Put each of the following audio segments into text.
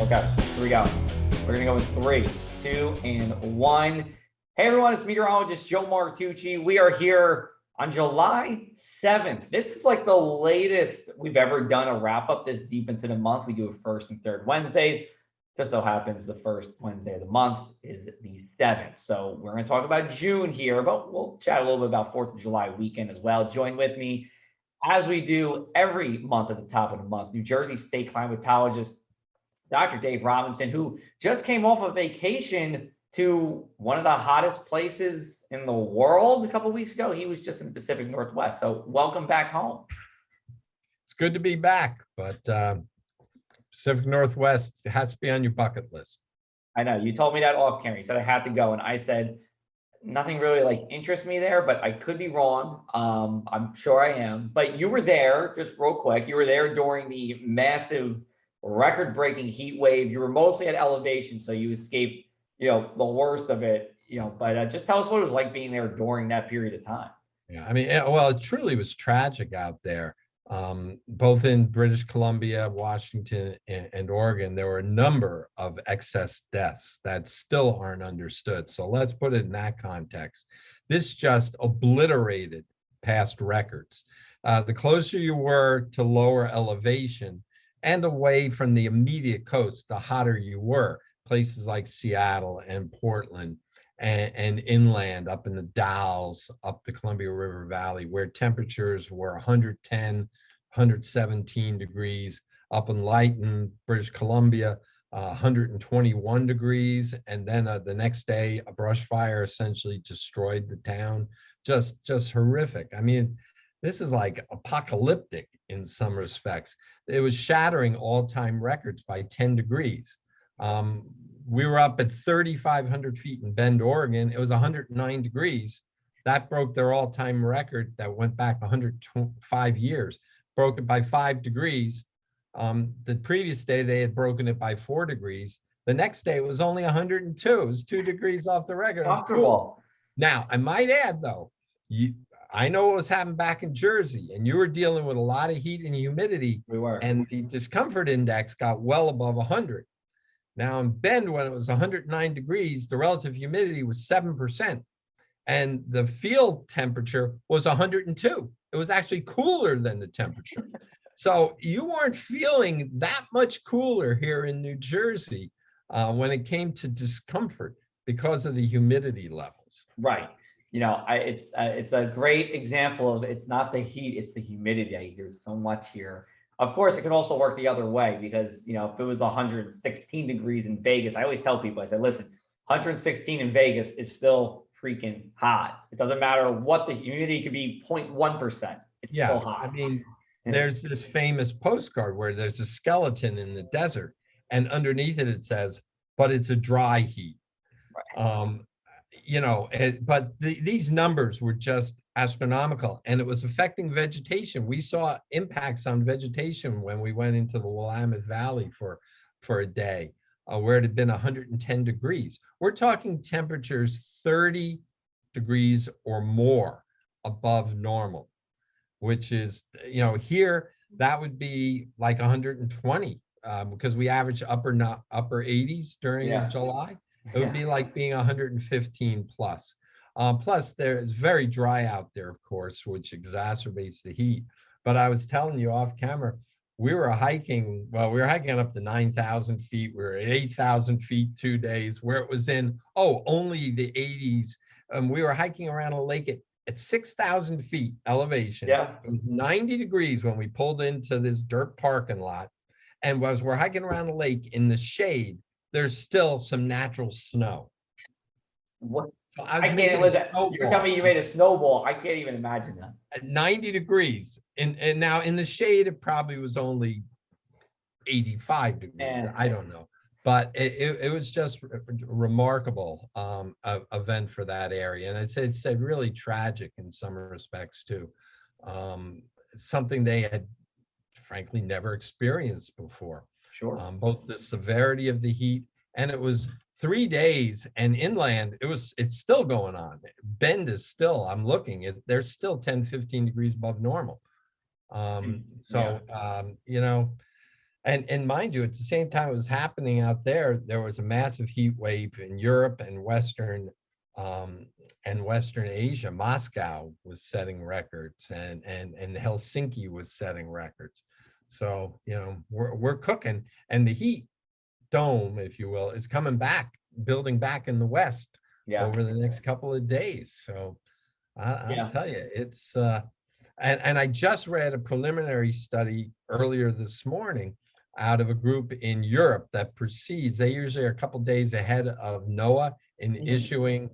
Okay, here we go. We're gonna go in 3, 2, and 1. Hey everyone, it's meteorologist Joe Martucci. We are here on July 7th. This is like the latest we've ever done a wrap up this deep into the month. We do it first and third Wednesdays. Just so happens the first Wednesday of the month is the 7th. So we're going to talk about June here, but we'll chat a little bit about 4th of July weekend as well. Join with me as we do every month at the top of the month, New Jersey State Climatologist Dr. Dave Robinson, who just came off a vacation to one of the hottest places in the world a couple of weeks ago. He was just in the Pacific Northwest. So welcome back home. It's good to be back, but Pacific Northwest has to be on your bucket list. I know you told me that off camera. You said I had to go, and I said nothing really like interests me there, but I could be wrong. I'm sure I am. But you were there, just real quick. You were there during the massive record-breaking heat wave. You were mostly at elevation, so you escaped, the worst of it. But just tell us what it was like being there during that period of time. Yeah, I mean, well, it truly was tragic out there. Both in British Columbia, Washington, and Oregon, there were a number of excess deaths that still aren't understood. So let's put it in that context. This just obliterated past records. The closer you were to lower elevation and away from the immediate coast, the hotter you were. Places like Seattle and Portland and inland up in the Dalles, up the Columbia River Valley, where temperatures were 110, 117 degrees. Up in Lytton, British Columbia, 121 degrees. And then the next day, a brush fire essentially destroyed the town. Just horrific. I mean, this is like apocalyptic in some respects. It was shattering all-time records by 10 degrees. We were up at 3,500 feet in Bend, Oregon. It was 109 degrees. That broke their all-time record that went back 105 years, broke it by 5 degrees. The previous day, they had broken it by 4 degrees. The next day, it was only 102. It was 2 degrees off the record. It was cool. Now, I might add, though, I know what was happening back in Jersey, and you were dealing with a lot of heat and humidity. We were. And the discomfort index got well above 100. Now in Bend, when it was 109 degrees, the relative humidity was 7%. And the field temperature was 102. It was actually cooler than the temperature. So you weren't feeling that much cooler here in New Jersey when it came to discomfort because of the humidity levels. Right. It's a great example of it's not the heat, it's the humidity. I hear so much here. Of course, it can also work the other way because, if it was 116 degrees in Vegas, I always tell people, I said, listen, 116 in Vegas is still freaking hot. It doesn't matter what the humidity could be 0.1%. It's still hot. I mean, there's this famous postcard where there's a skeleton in the desert and underneath it, it says, but it's a dry heat. Right. But these numbers were just astronomical, and it was affecting vegetation. We saw impacts on vegetation when we went into the Willamette Valley for a day, where it had been 110 degrees. We're talking temperatures 30 degrees or more above normal, which is, here that would be like 120 because we average upper 80s during July. It would be like being 115 plus. Plus, it's very dry out there, of course, which exacerbates the heat. But I was telling you off camera, we were hiking up to 9,000 feet. We were at 8,000 feet 2 days where it was in, only the 80s. We were hiking around a lake at 6,000 feet elevation. Yeah. It was 90 degrees when we pulled into this dirt parking lot. And as we're hiking around the lake in the shade, there's still some natural snow. What? So I can't live that. You're telling me you made a snowball. I can't even imagine that. At 90 degrees. And now in the shade, it probably was only 85 degrees. I don't know. But it was just a remarkable event for that area. And it's really tragic in some respects, too. Something they had, frankly, never experienced before. Sure. Both the severity of the heat, and it was 3 days, and inland, it's still going on. Bend is still, I'm looking, they're still 10, 15 degrees above normal. And mind you, at the same time it was happening out there, there was a massive heat wave in Europe um, and Western Asia. Moscow was setting records, and Helsinki was setting records. So we're cooking, and the heat dome, if you will, is coming back, building back in the West Yeah. over the next couple of days. So I'll Yeah. tell you, it's and I just read a preliminary study earlier this morning out of a group in Europe that precedes. They usually are a couple days ahead of NOAA in Mhm. issuing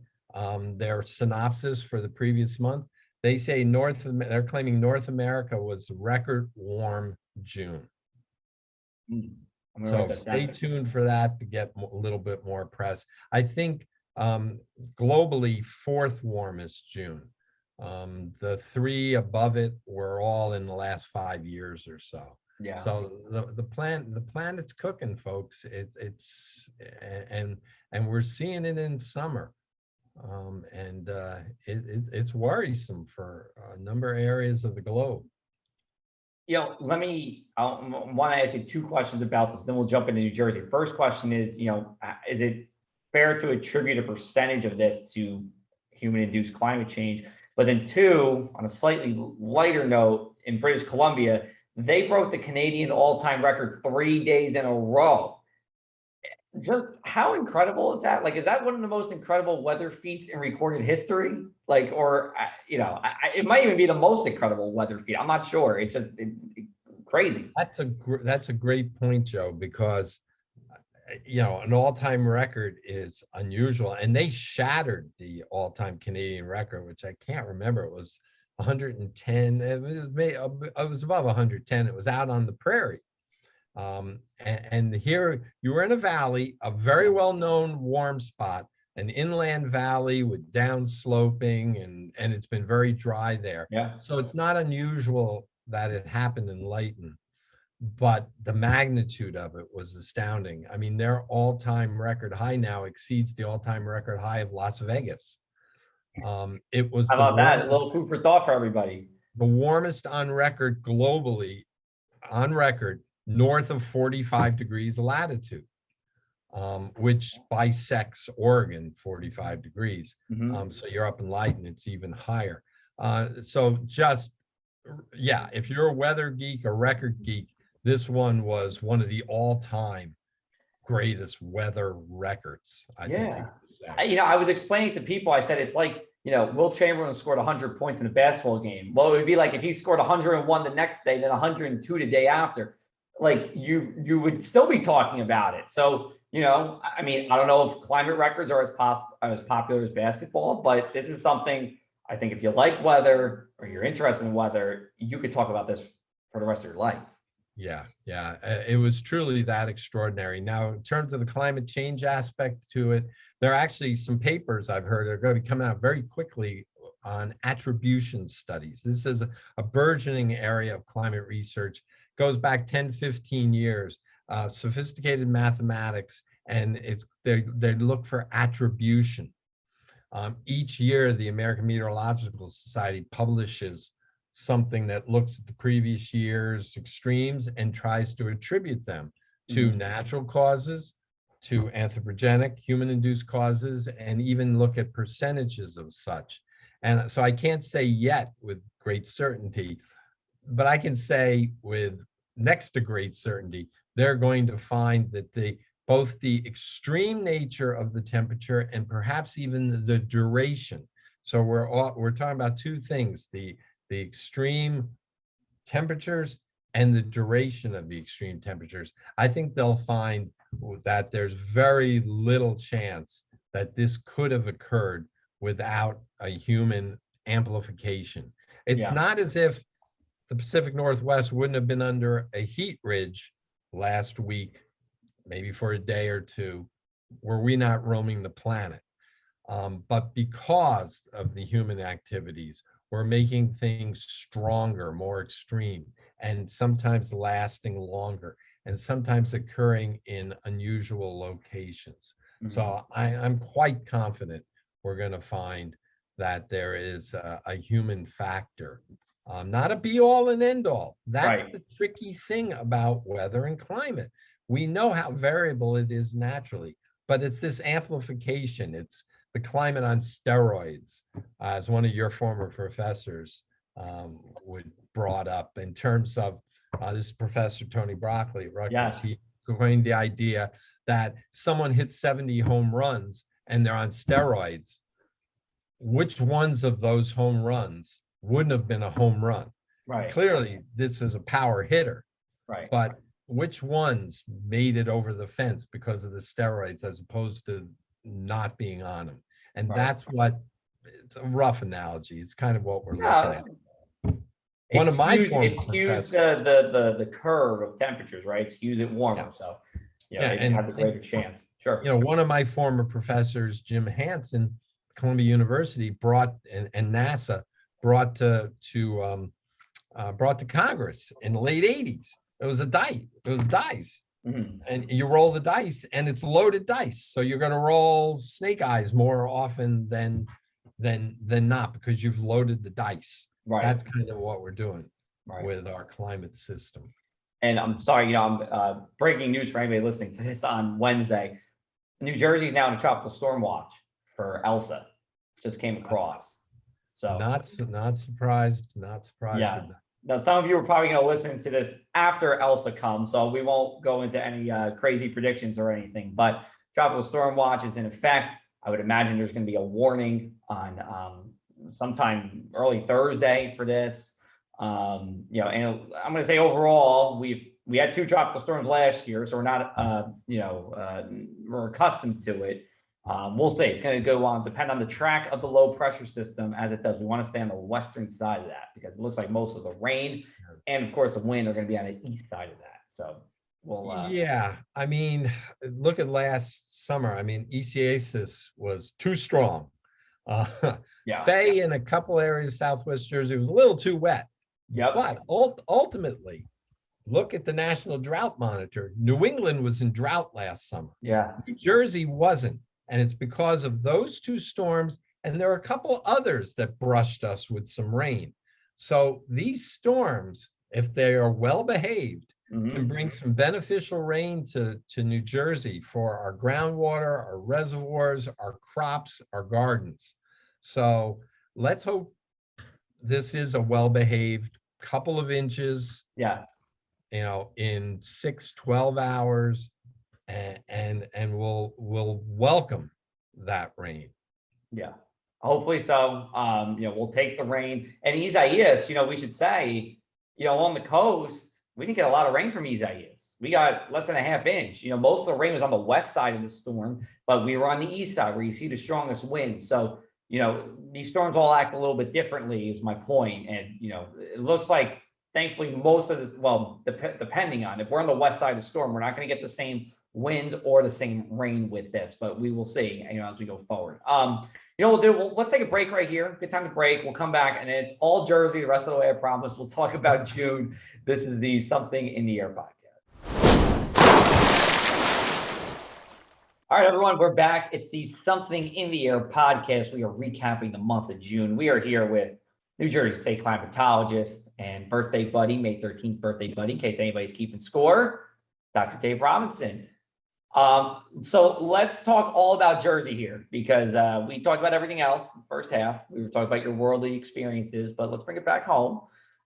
their synopsis for the previous month. They say they're claiming North America was record warm June. Mm. I'm gonna write So that stay down. tuned for that to get a little bit more press. I think globally, fourth warmest June. The three above it were all in the last 5 years or so. Yeah. So the planet's cooking, folks. It's and we're seeing it in summer. And it's worrisome for a number of areas of the globe. I want to ask you two questions about this, then we'll jump into New Jersey. First question is, is it fair to attribute a percentage of this to human-induced climate change? But then two, on a slightly lighter note, in British Columbia, they broke the Canadian all-time record 3 days in a row. Just how incredible is that? Like, is that one of the most incredible weather feats in recorded history? Like, or it might even be the most incredible weather feat. I'm not sure. It's just crazy. That's a great point, Joe, because an all-time record is unusual, and they shattered the all-time Canadian record, which I can't remember. It was 110. It was above 110. It was out on the prairie. And here you were in a valley, a very well-known warm spot, an inland valley with downsloping, and it's been very dry there. Yeah. So it's not unusual that it happened in Layton, but the magnitude of it was astounding. I mean, their all-time record high now exceeds the all-time record high of Las Vegas. It was How about that? A little food for thought for everybody. the warmest on record globally, on record, north of 45 degrees latitude, which bisects Oregon 45 degrees. Mhm. So you're up in Layton, it's even higher. So just, yeah, if you're a weather geek, a record geek, this one was one of the all-time greatest weather records, I think you Yeah. could say. I was explaining to people, I said, it's like, Will Chamberlain scored 100 points in a basketball game. Well, it would be like if he scored 101 the next day, then 102 the day after. Like you would still be talking about it. So, I mean, I don't know if climate records are as popular as basketball, but this is something I think if you like weather or you're interested in weather, you could talk about this for the rest of your life. Yeah, yeah, it was truly that extraordinary. Now, in terms of the climate change aspect to it, there are actually some papers I've heard are going to be coming out very quickly on attribution studies. This is a burgeoning area of climate research, goes back 10, 15 years, sophisticated mathematics, and they look for attribution. Each year, the American Meteorological Society publishes something that looks at the previous year's extremes and tries to attribute them to natural causes, to anthropogenic, human-induced causes, and even look at percentages of such. And so I can't say yet with great certainty, but I can say with next to great certainty, they're going to find that both the extreme nature of the temperature and perhaps even the duration. So we're talking about two things: the extreme temperatures and the duration of the extreme temperatures. I think they'll find that there's very little chance that this could have occurred without a human amplification. It's Yeah. not as if the Pacific Northwest wouldn't have been under a heat ridge last week, maybe for a day or two, were we not roaming the planet. But because of the human activities, we're making things stronger, more extreme, and sometimes lasting longer, and sometimes occurring in unusual locations. So I'm quite confident we're going to find that there is a human factor not a be all and end all. That's Right. the tricky thing about weather and climate. We know how variable it is naturally, but it's this amplification. It's the climate on steroids, as one of your former professors would brought up in terms of this is Professor Tony Broccoli at Rutgers. Yeah. He coined the idea that someone hits 70 home runs and they're on steroids. Which ones of those home runs wouldn't have been a home run? Right. Clearly, this is a power hitter, Right. but which ones made it over the fence because of the steroids as opposed to not being on them? And Right. that's what, it's a rough analogy. It's kind of what we're looking Yeah. at. One of my former It skews professors, the curve of temperatures, right? It skews it yeah, warmer. So, yeah, it has a greater chance. Sure. one of my former professors, Jim Hansen, Columbia University, brought and NASA brought brought to Congress in the late 80s. It was a die. It was dice. Mhm. And you roll the dice and it's loaded dice. So you're going to roll snake eyes more often than not because you've loaded the dice. Right. That's kind of what we're doing Right. with our climate system. And I'm sorry, I'm breaking news for anybody listening to this on Wednesday. New Jersey's now in a tropical storm watch for Elsa. Just came across. So Not surprised, not surprised yeah. with that. Now, some of you are probably going to listen to this after Elsa comes, so we won't go into any crazy predictions or anything. But tropical storm watch is in effect. I would imagine there's going to be a warning on sometime early Thursday for this. And I'm going to say overall, we had 2 tropical storms last year, so we're not we're accustomed to it. We'll see. It's going to go on, depend on the track of the low pressure system as it does. We want to stay on the western side of that because it looks like most of the rain and, of course, the wind are going to be on the east side of that. So we'll. Yeah, I mean, look at last summer. I mean, ECASIS was too strong. Yeah. Fay in a couple areas, Southwest Jersey, was a little too wet. Yep. But ultimately, look at the National Drought Monitor. New England was in drought last summer. Yeah. New Jersey wasn't. And it's because of those 2 storms. And there are a couple others that brushed us with some rain. So these storms, if they are well behaved, can bring some beneficial rain to New Jersey for our groundwater, our reservoirs, our crops, our gardens. So let's hope this is a well-behaved couple of inches, Yeah. in 6-12 hours, and we'll welcome that rain. Yeah. Hopefully so. We'll take the rain. And Isaias, we should say, along the coast, we didn't get a lot of rain from Isaias. We got less than a half inch. Most of the rain was on the west side of the storm, but we were on the east side where you see the strongest wind. So, these storms all act a little bit differently is my point. And, it looks like, thankfully, most of this, depending on if we're on the west side of the storm, we're not going to get the same wind or the same rain with this, but we will see, as we go forward. Let's take a break right here. Good time to break. We'll come back and it's all Jersey the rest of the way, I promise. We'll talk about June. This is the Something in the Air podcast. All right, everyone, we're back. It's the Something in the Air podcast. We are recapping the month of June. We are here with New Jersey State Climatologist and birthday buddy, May 13th birthday buddy, in case anybody's keeping score, Dr. Dave Robinson. So let's talk all about Jersey here because we talked about everything else in the first half. We were talking about your worldly experiences, but let's bring it back home.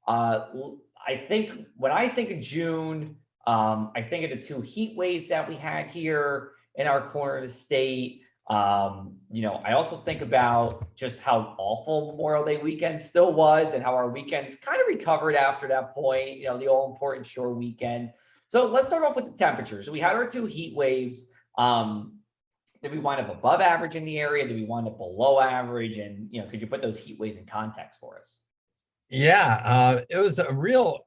I think when I think of June, I think of the 2 heat waves that we had here in our corner of the state. I also think about just how awful Memorial Day weekend still was and how our weekends kind of recovered after that point, the all important shore weekends. So let's start off with the temperatures. So we had our 2 heat waves. Did we wind up above average in the area? Did we wind up below average? And, could you put those heat waves in context for us? Yeah, it was a real,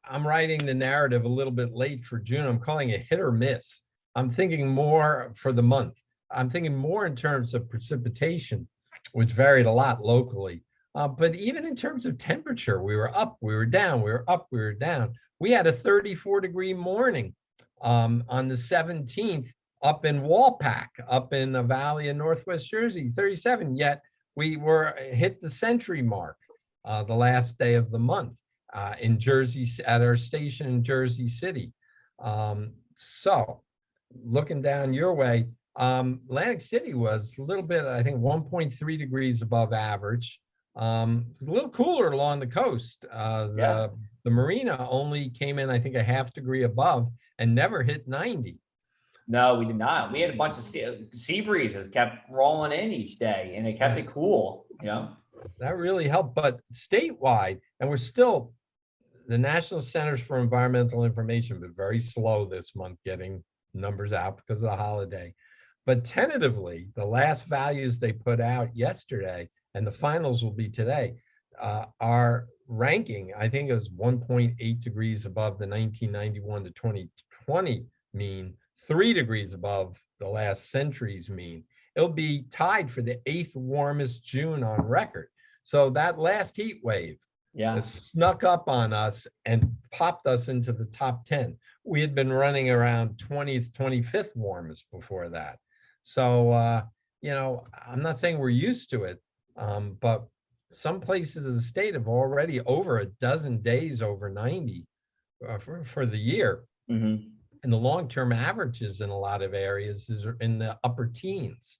I'm writing the narrative a little bit late for June. I'm calling it hit or miss. I'm thinking more for the month. I'm thinking more in terms of precipitation, which varied a lot locally. But even in terms of temperature, we were up, we were down, we were up, we were down. We had a 34-degree morning on the 17th up in Walpack, up in the valley in Northwest Jersey, 37. Yet we hit the century mark. the last day of the month in Jersey, at our station in Jersey City. So looking down your way, Atlantic City was a little bit, I think 1.3 degrees above average. It's a little cooler along the coast. The marina only came in, I think, a half degree above and never hit 90. No, we did not. We had a bunch of sea breezes kept rolling in each day, and it kept it cool. That really helped. But statewide, and we're still, the National Centers for Environmental Information, but very slow this month getting numbers out because of the holiday. But tentatively, the last values they put out yesterday, and the finals will be today, are ranking, I think it was 1.8 degrees above the 1991 to 2020 mean, 3 degrees above the last century's mean. It'll be tied for the 8th warmest June on record. So that last heat wave snuck up on us and popped us into the top 10. We had been running around 20th, 25th warmest before that. So, I'm not saying we're used to it, but some places of the state have already over a dozen days over 90 for the year. Mm-hmm. And the long-term averages in a lot of areas is in the upper teens.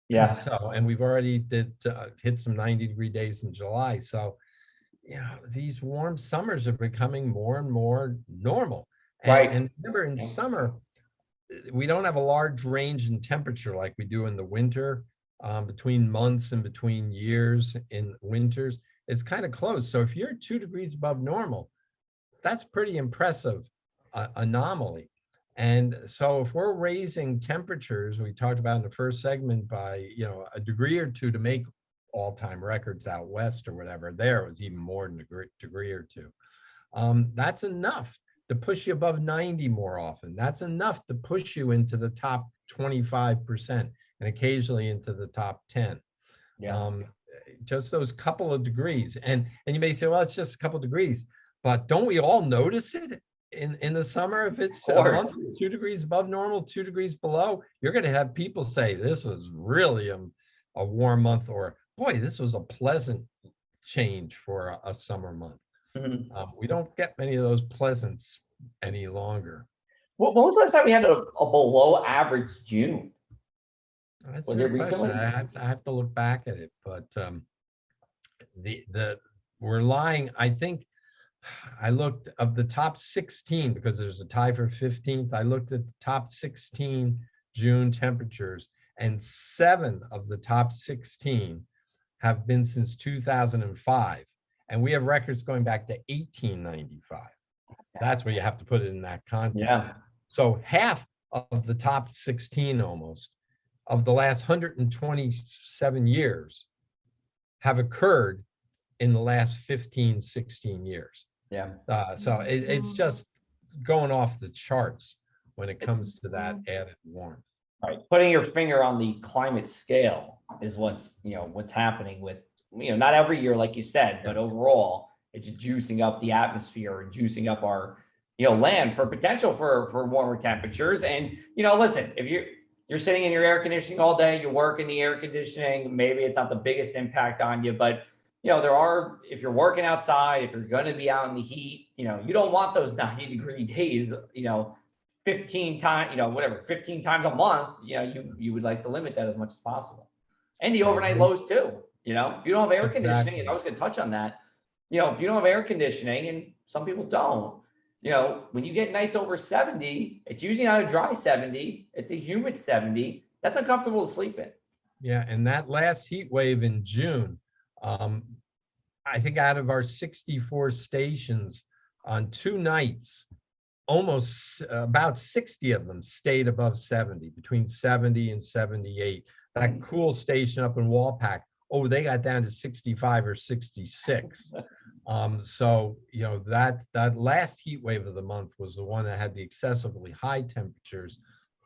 Yeah. So, and we've already hit some 90-degree days in July. So, these warm summers are becoming more and more normal. And remember, in summer, we don't have a large range in temperature like we do in the winter, between months and between years in winters. It's kind of close. So if you're 2 degrees above normal, that's pretty impressive anomaly. And so if we're raising temperatures, we talked about in the first segment, by a degree or two to make all-time records out west or whatever, there was even more than a degree or two. That's enough to push you above 90 more often. That's enough to push you into the top 25% and occasionally into the top 10. Just those couple of degrees. And you may say, well, it's just a couple of degrees, but don't we all notice it in the summer? If it's a month 2 degrees above normal, 2 degrees below, you're going to have people say this was really a warm month, or boy, this was a pleasant change for a summer month. Mm-hmm. We don't get many of those pleasants any longer. When was the last time we had a below average June? Was it recently? I have to look back at it, but we're lying. I think I looked of the top 16 because there's a tie for 15th. I looked at the top 16 June temperatures, and 7 of the top 16 have been since 2005. And we have records going back to 1895. That's where you have to put it in that context. So half of the top 16 almost of the last 127 years have occurred in the last 15, 16 years. So it's just going off the charts when it comes to that added warmth. Right. Putting your finger on the climate scale is what's happening with, not every year, like you said, but overall, it's juicing up the atmosphere and juicing up our, land for potential for warmer temperatures. And, listen, if you're sitting in your air conditioning all day, you work in the air conditioning, maybe it's not the biggest impact on you, but there are, if you're working outside, if you're going to be out in the heat, you don't want those 90-degree days, 15 times, 15 times a month, you would like to limit that as much as possible. And the overnight lows too, if you don't have air conditioning, and I was going to touch on that, if you don't have air conditioning, and some people don't, when you get nights over 70, it's usually not a dry 70, it's a humid 70. That's uncomfortable to sleep in. Yeah. And that last heat wave in June, I think out of our 64 stations on 2 nights, almost about 60 of them stayed above 70, between 70 and 78. That cool station up in Walpack, they got down to 65 or 66. So, that last heat wave of the month was the one that had the excessively high temperatures,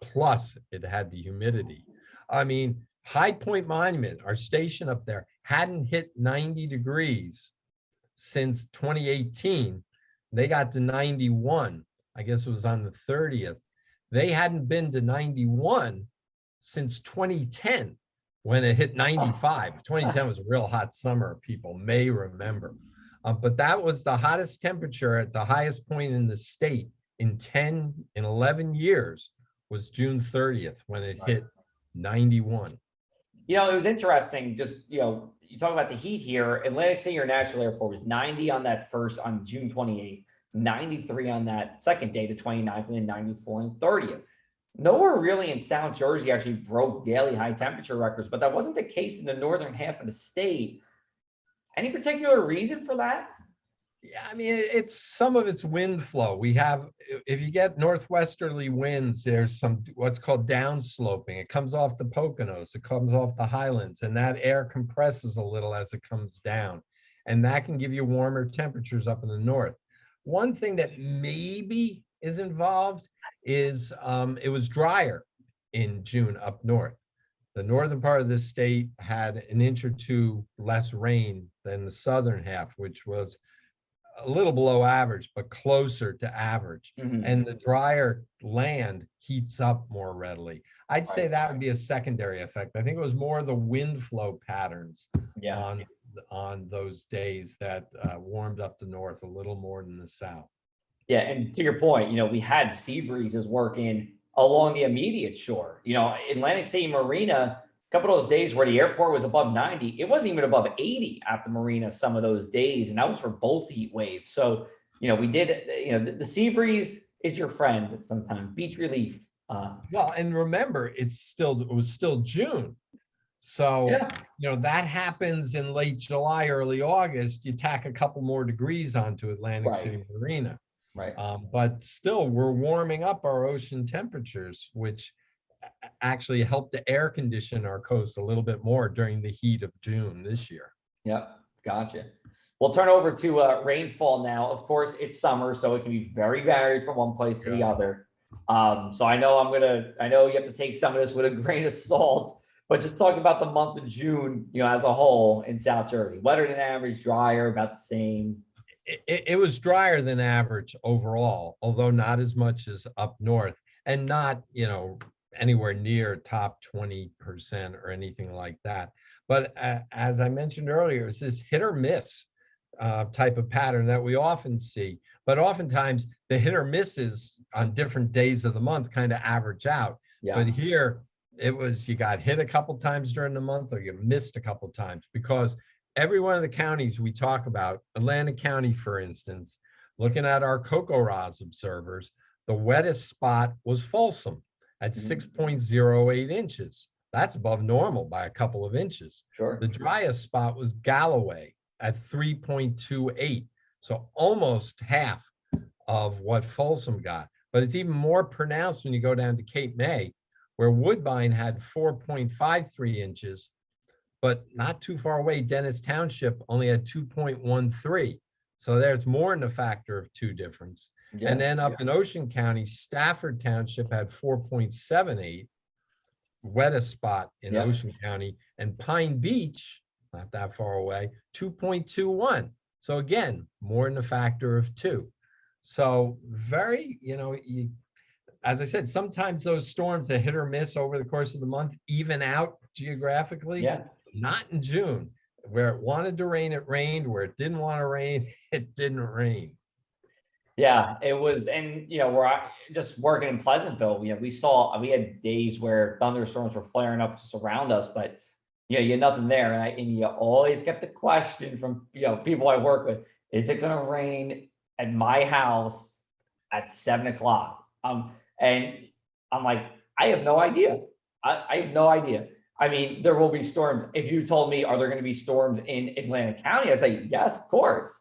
plus it had the humidity. I mean, High Point Monument, our station up there, hadn't hit 90 degrees since 2018. They got to 91. I guess it was on the 30th. They hadn't been to 91 since 2010, when it hit 95. 2010 was a real hot summer, people may remember. But that was the hottest temperature at the highest point in the state in 11 years was June 30th when it hit 91. You know, it was interesting. Just, you know, you talk about the heat here. Atlantic City International Airport was 90 on that first, on June 28th, 93 on that second day, the 29th, and then 94 and 30th. Nowhere really in South Jersey actually broke daily high temperature records, but that wasn't the case in the northern half of the state. Any particular reason for that? Yeah, I mean, it's some of it's wind flow. We have, if you get northwesterly winds, there's some what's called downsloping. It comes off the Poconos, it comes off the highlands, and that air compresses a little as it comes down. And that can give you warmer temperatures up in the north. One thing that maybe is involved is it was drier in June up north. The northern part of the state had an inch or two less rain than the southern half, which was a little below average, but closer to average. And the drier land heats up more readily. I'd say that would be a secondary effect. I think it was more the wind flow patterns on those days that warmed up the north a little more than the south. Yeah, and to your point, you know, we had sea breezes working along the immediate shore. You know, Atlantic City Marina, a couple of those days where the airport was above 90, it wasn't even above 80 at the marina some of those days, and that was for both heat waves. So, you know, we did, you know, the sea breeze is your friend sometimes. Beach relief. Well, and remember, it was still June. So, Yeah, you know, that happens in late July, early August. You tack a couple more degrees onto Atlantic City Marina. right. But still, we're warming up our ocean temperatures, which actually helped to air condition our coast a little bit more during the heat of June this year. Yep, gotcha. We'll turn over to rainfall now. Of course, it's summer, so it can be very varied from one place to the other. So I know I know you have to take some of this with a grain of salt, but just talk about the month of June, you know, as a whole in South Jersey. Wetter than average, drier, about the same. It was drier than average overall, although not as much as up north, and not, you know, anywhere near top 20% or anything like that. But as I mentioned earlier, it's this hit or miss type of pattern that we often see. But oftentimes the hit or misses on different days of the month kind of average out. Yeah. But here it was, you got hit a couple times during the month or you missed a couple times, because every one of the counties we talk about, Atlantic County, for instance, looking at our CoCoRaHS observers, the wettest spot was Folsom at 6.08 inches. That's above normal by a couple of inches. Sure. The driest spot was Galloway at 3.28. So almost half of what Folsom got. But it's even more pronounced when you go down to Cape May, where Woodbine had 4.53 inches. But not too far away, Dennis Township only had 2.13. So there's more than a factor of two difference. And then up in Ocean County, Stafford Township had 4.78, wettest spot in Ocean County, and Pine Beach, not that far away, 2.21. So again, more than a factor of two. So very, you know, as I said, sometimes those storms that hit or miss over the course of the month even out geographically. Yeah. Not in June. Where it wanted to rain, it rained. Where it didn't want to rain, it didn't rain. Yeah, it was, and you know, just working in Pleasantville, you know, we had days where thunderstorms were flaring up just around us, but you know, you had nothing there. And you always get the question from, you know, people I work with, is it gonna rain at my house at 7 o'clock? And I'm like, I have no idea. I have no idea. I mean, there will be storms. If you told me, are there going to be storms in Atlantic County? I'd say, yes, of course.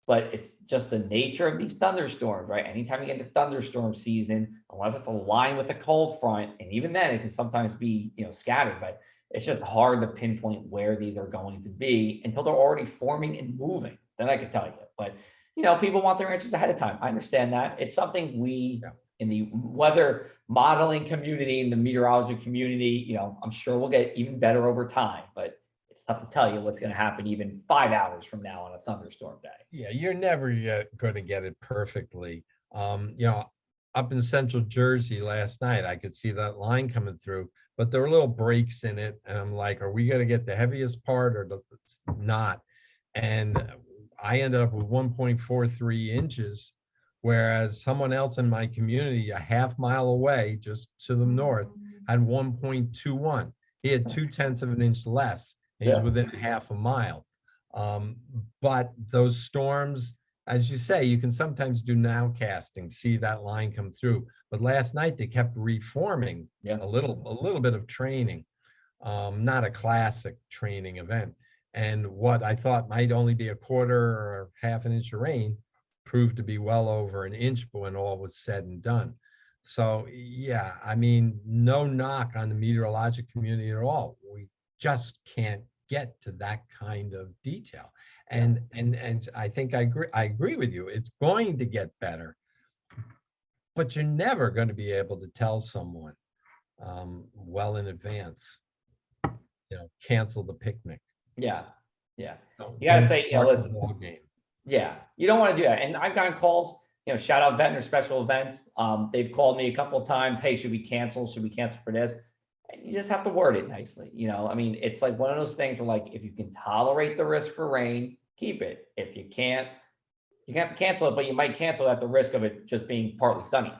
But it's just the nature of these thunderstorms, right? Anytime you get into thunderstorm season, unless it's aligned with a cold front, and even then it can sometimes be, you know, scattered, but it's just hard to pinpoint where these are going to be until they're already forming and moving. Then I could tell you. But, you know, people want their answers ahead of time. I understand that. It's something we in the weather modeling community, in the meteorology community, you know, I'm sure we'll get even better over time, but it's tough to tell you what's going to happen even 5 hours from now on a thunderstorm day. Yeah, you're never going to get it perfectly. You know, up in central Jersey last night. I could see that line coming through, but there were little breaks in it. And I'm like, are we going to get the heaviest part or not? And I ended up with 1.43 inches, whereas someone else in my community, a half mile away, just to the north, had 1.21. He had 0.2 of an inch less. And he's Yeah. within half a mile. But those storms, as you say, you can sometimes do nowcasting, see that line come through. But last night they kept reforming. Yeah. A little bit of training, not a classic training event. And what I thought might only be a quarter or half an inch of rain proved to be well over an inch when all was said and done. So yeah, I mean, no knock on the meteorologic community at all. We just can't get to that kind of detail. And I think I agree with you. It's going to get better, but you're never going to be able to tell someone well in advance, cancel the picnic. Yeah. Yeah. Don't, You gotta don't say, start the listen, ball game. yeah, you don't want to do that. And I've gotten calls, shout out Ventnor Special Events. They've called me a couple of times. Hey, should we cancel? Should we cancel for this? And you just have to word it nicely. I mean, it's like one of those things where, like, if you can tolerate the risk for rain, keep it. If you can't, you have to cancel it, but you might cancel at the risk of it just being partly sunny,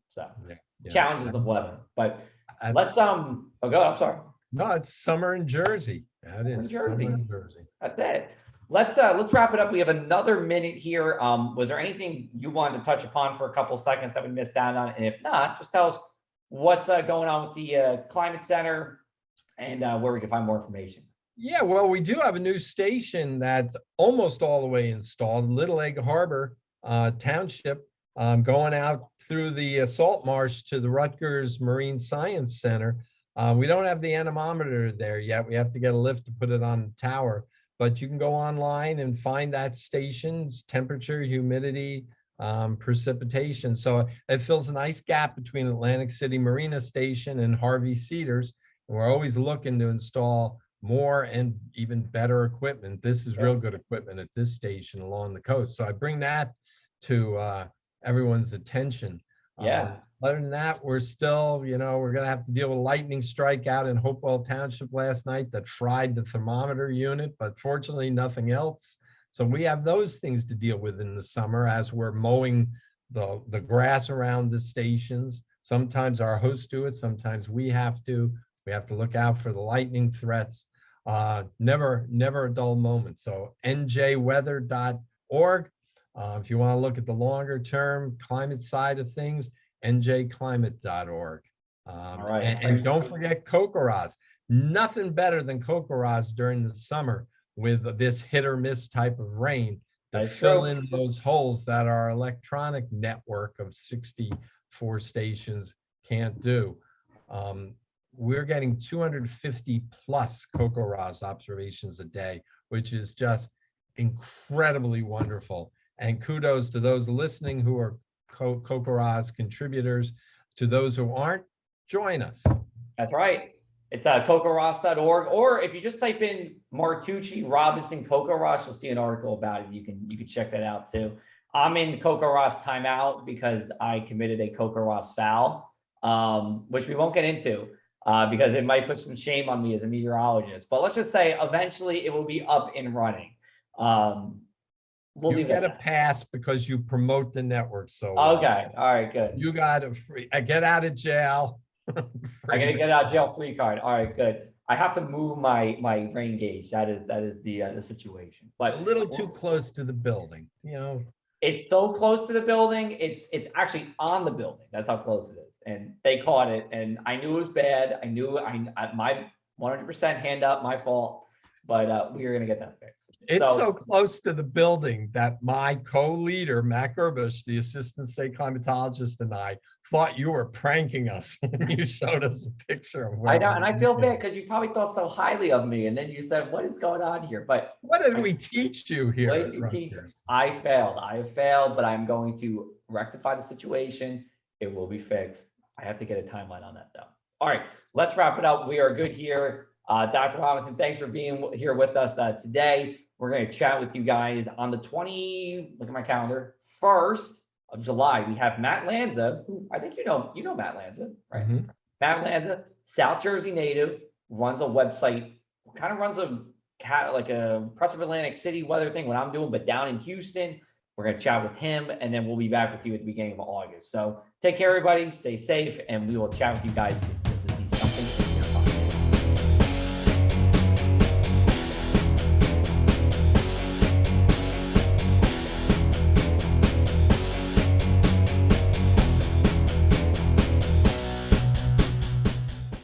so Yeah. challenges of weather. But let's, That's, oh, go ahead, I'm sorry. no, it's summer in Jersey. That Summer in is Jersey. summer in Jersey. That's it. Let's wrap it up. We have another minute here. Was there anything you wanted to touch upon for a couple of seconds that we missed out on? And if not, just tell us what's going on with the Climate Center and where we can find more information. Yeah, well, we do have a new station that's almost all the way installed, Little Egg Harbor Township, going out through the salt marsh to the Rutgers Marine Science Center. We don't have the anemometer there yet. We have to get a lift to put it on the tower, but you can go online and find that station's temperature, humidity, precipitation. So it fills a nice gap between Atlantic City Marina Station and Harvey Cedars. And we're always looking to install more and even better equipment. This is real good equipment at this station along the coast. So I bring that to everyone's attention. Yeah. Other than that, we're still, we're going to have to deal with a lightning strike out in Hopewell Township last night that fried the thermometer unit, but fortunately nothing else. So we have those things to deal with in the summer as we're mowing the grass around the stations. Sometimes our hosts do it. Sometimes we have to. We have to look out for the lightning threats. Never a dull moment. So njweather.org. If you want to look at the longer term climate side of things, njclimate.org. All right. And don't forget Kokoraz. Nothing better than Kokoraz during the summer with this hit or miss type of rain to fill in those holes that our electronic network of 64 stations can't do. We're getting 250 plus Kokoraz observations a day, which is just incredibly wonderful. And kudos to those listening who are Kokoraz contributors. To those who aren't, join us. That's right. It's kokoraz.org, or if you just type in Martucci Robinson Kokoraz, you'll see an article about it. You can check that out too. I'm in Kokoraz timeout because I committed a Kokoraz foul, which we won't get into because it might put some shame on me as a meteorologist. But let's just say eventually it will be up and running. We'll you get a pass because you promote the network. So okay, all right, good. You got a free get out of jail. I gotta get out of jail free card. All right, good. I have to move my rain gauge. That is the situation. But a little too close to the building. It's so close to the building. It's actually on the building. That's how close it is. And they caught it, and I knew it was bad. I knew my 100% hand up, my fault. But we are gonna get that fixed. It's so close to the building that my co-leader, Matt Gerbush, the assistant state climatologist, and I thought you were pranking us when you showed us a picture of where I know, and I feel bad because you probably thought so highly of me, and then you said, "What is going on here?" But what did we teach you here? I failed. I have failed, but I'm going to rectify the situation. It will be fixed. I have to get a timeline on that, though. All right, let's wrap it up. We are good here. Dr. Robinson, thanks for being here with us today. We're going to chat with you guys on the look at my calendar, 1st of July, we have Matt Lanza, who I think you know Matt Lanza, right? Mhm. Matt Lanza, South Jersey native, runs a website, kind of runs like a Press Atlantic City weather thing, what I'm doing, but down in Houston. We're going to chat with him, and then we'll be back with you at the beginning of August. So take care, everybody. Stay safe, and we will chat with you guys soon.